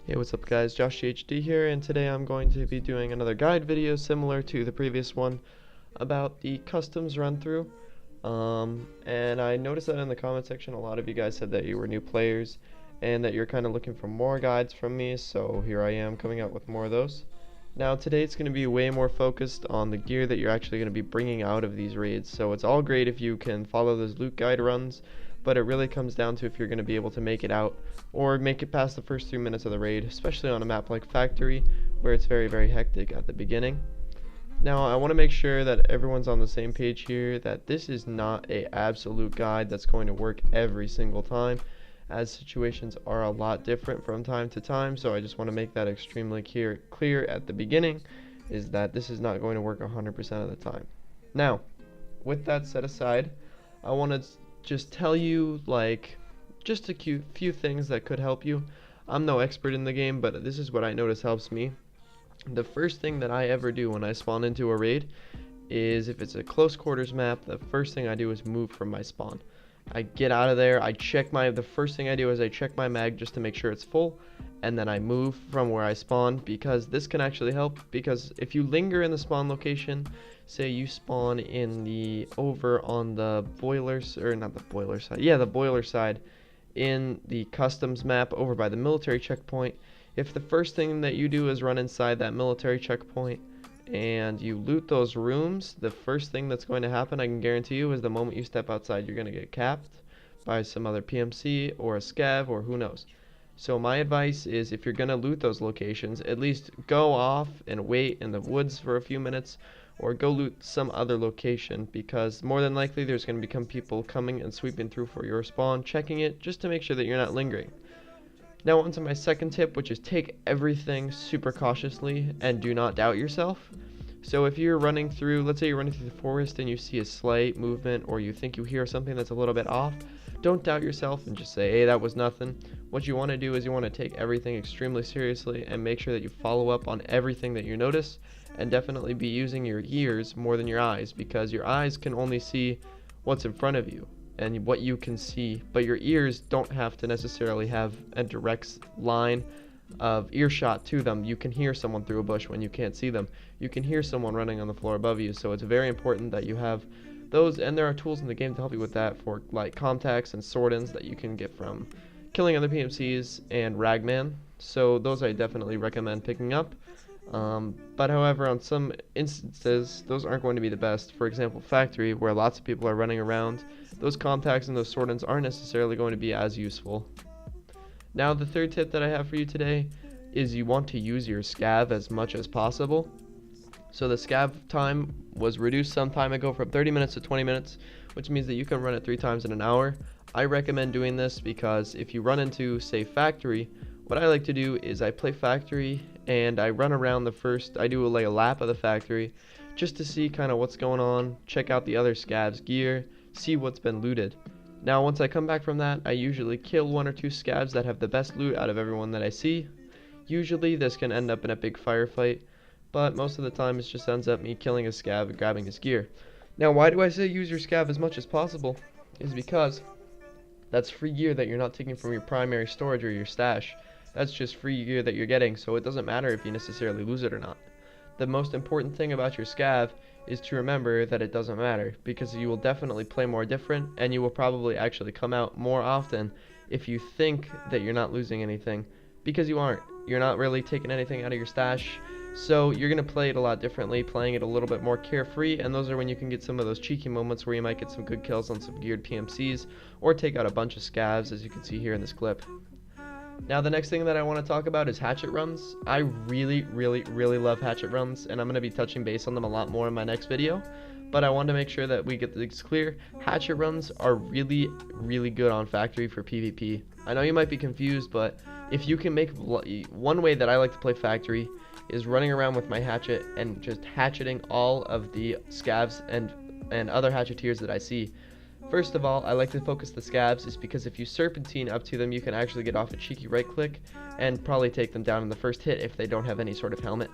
Hey, what's up guys, Josh HD here, and today I'm going to be doing another guide video similar to the previous one about the customs run through. And I noticed that in the comment section a lot of you guys said that you were new players and that you're kind of looking for more guides from me, so here I am coming out with more of those. Now today it's going to be way more focused on the gear that you're actually going to be bringing out of these raids, so it's all great if you can follow those loot guide runs, but it really comes down to if you're going to be able to make it out or make it past the first 3 minutes of the raid, especially on a map like Factory where it's very hectic at the beginning. Now I want to make sure that everyone's on the same page here, that this is not a absolute guide that's going to work every single time, as situations are a lot different from time to time. So I just want to make that extremely clear at the beginning, is that this is not going to work 100% of the time. Now with that set aside, I want to just tell you just a few things that could help you. I'm no expert in the game, but this is what I notice helps me. The first thing that I ever do when I spawn into a raid is, if it's a close quarters map, the first thing I do is move from my spawn. I get out of there, the first thing I do is I check my mag just to make sure it's full, and then I move from where I spawn, because this can actually help. Because if you linger in the spawn location, say you spawn in the over on the boiler, or not the boiler side, yeah, the boiler side in the customs map over by the military checkpoint, if the first thing that you do is run inside that military checkpoint and you loot those rooms, the first thing that's going to happen, I can guarantee you, is the moment you step outside you're going to get capped by some other PMC or a scav or who knows. So my advice is, if you're going to loot those locations, at least go off and wait in the woods for a few minutes, or go loot some other location, because more than likely there's going to become people coming and sweeping through for your spawn, checking it just to make sure that you're not lingering. Now on to my second tip, which is take everything super cautiously and do not doubt yourself. So if you're running through, let's say you're running through the forest and you see a slight movement, or you think you hear something that's a little bit off, don't doubt yourself and just say, hey, that was nothing. What you want to do is you want to take everything extremely seriously and make sure that you follow up on everything that you notice, and definitely be using your ears more than your eyes, because your eyes can only see what's in front of you and what you can see, but your ears don't have to necessarily have a direct line of earshot to them. You can hear someone through a bush when you can't see them. You can hear someone running on the floor above you, so it's very important that you have those, and there are tools in the game to help you with that, for like contacts and sword-ins that you can get from killing other PMCs and Ragman. So those I definitely recommend picking up. But however, on some instances, those aren't going to be the best. For example, Factory, where lots of people are running around, those contacts and those sword-ins aren't necessarily going to be as useful. Now the third tip that I have for you today is you want to use your scav as much as possible. So the scav time was reduced some time ago from 30 minutes to 20 minutes, which means that you can run it 3 times in an hour. I recommend doing this because if you run into, say, Factory, what I like to do is I play Factory and I run around I do a lap of the Factory just to see kind of what's going on, check out the other scavs' gear, see what's been looted. Now once I come back from that, I usually kill 1 or 2 scavs that have the best loot out of everyone that I see. Usually this can end up in a big firefight, but most of the time it just ends up me killing a scav and grabbing his gear. Now why do I say use your scav as much as possible? Is because that's free gear that you're not taking from your primary storage or your stash. That's just free gear that you're getting, so it doesn't matter if you necessarily lose it or not. The most important thing about your scav is to remember that it doesn't matter, because you will definitely play more different, and you will probably actually come out more often if you think that you're not losing anything, because you aren't. You're not really taking anything out of your stash, so you're going to play it a lot differently, playing it a little bit more carefree, and those are when you can get some of those cheeky moments where you might get some good kills on some geared PMCs, or take out a bunch of scavs, as you can see here in this clip. Now the next thing that I want to talk about is Hatchet Runs. I really love Hatchet Runs, and I'm going to be touching base on them a lot more in my next video, but I want to make sure that we get this clear. Hatchet Runs are really good on Factory for PvP. I know you might be confused, but if you can make one way that I like to play Factory is running around with my hatchet and just hatcheting all of the scavs and other hatcheteers that I see. First of all, I like to focus the scavs, is because if you serpentine up to them, you can actually get off a cheeky right click and probably take them down in the first hit if they don't have any sort of helmet.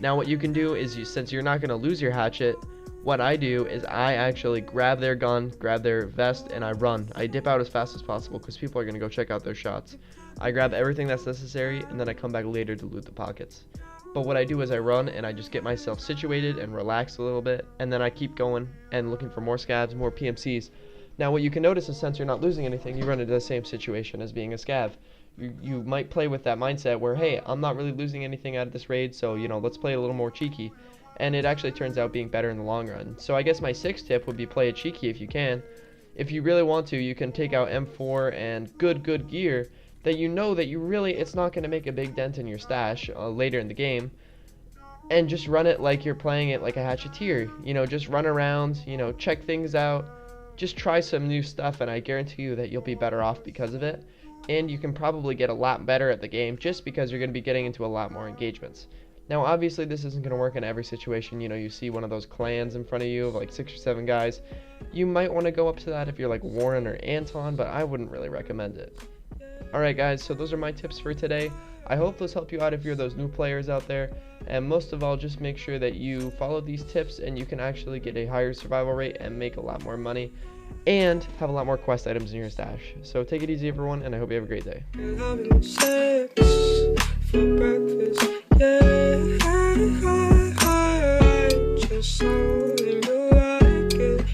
Now what you can do is, since you're not going to lose your hatchet, what I do is I actually grab their gun, grab their vest, and I run. I dip out as fast as possible because people are going to go check out their shots. I grab everything that's necessary, and then I come back later to loot the pockets. But what I do is I run and I just get myself situated and relax a little bit, and then I keep going and looking for more scavs, more PMCs. Now what you can notice is since you're not losing anything, you run into the same situation as being a scav. You might play with that mindset where, hey, I'm not really losing anything out of this raid, so let's play a little more cheeky. And it actually turns out being better in the long run. So I guess my 6th tip would be play it cheeky if you can. If you really want to, you can take out M4 and good gear that that it's not going to make a big dent in your stash later in the game, and just run it like you're playing it like a hatcheteer. Just run around, check things out, just try some new stuff, and I guarantee you that you'll be better off because of it. And you can probably get a lot better at the game just because you're going to be getting into a lot more engagements. Now obviously this isn't going to work in every situation. You see one of those clans in front of you of like 6 or 7 guys. You might want to go up to that if you're like Warren or Anton, but I wouldn't really recommend it. Alright guys, so those are my tips for today. I hope those help you out if you're those new players out there, and most of all, just make sure that you follow these tips and you can actually get a higher survival rate and make a lot more money and have a lot more quest items in your stash. So take it easy everyone, and I hope you have a great day. Just so you like it,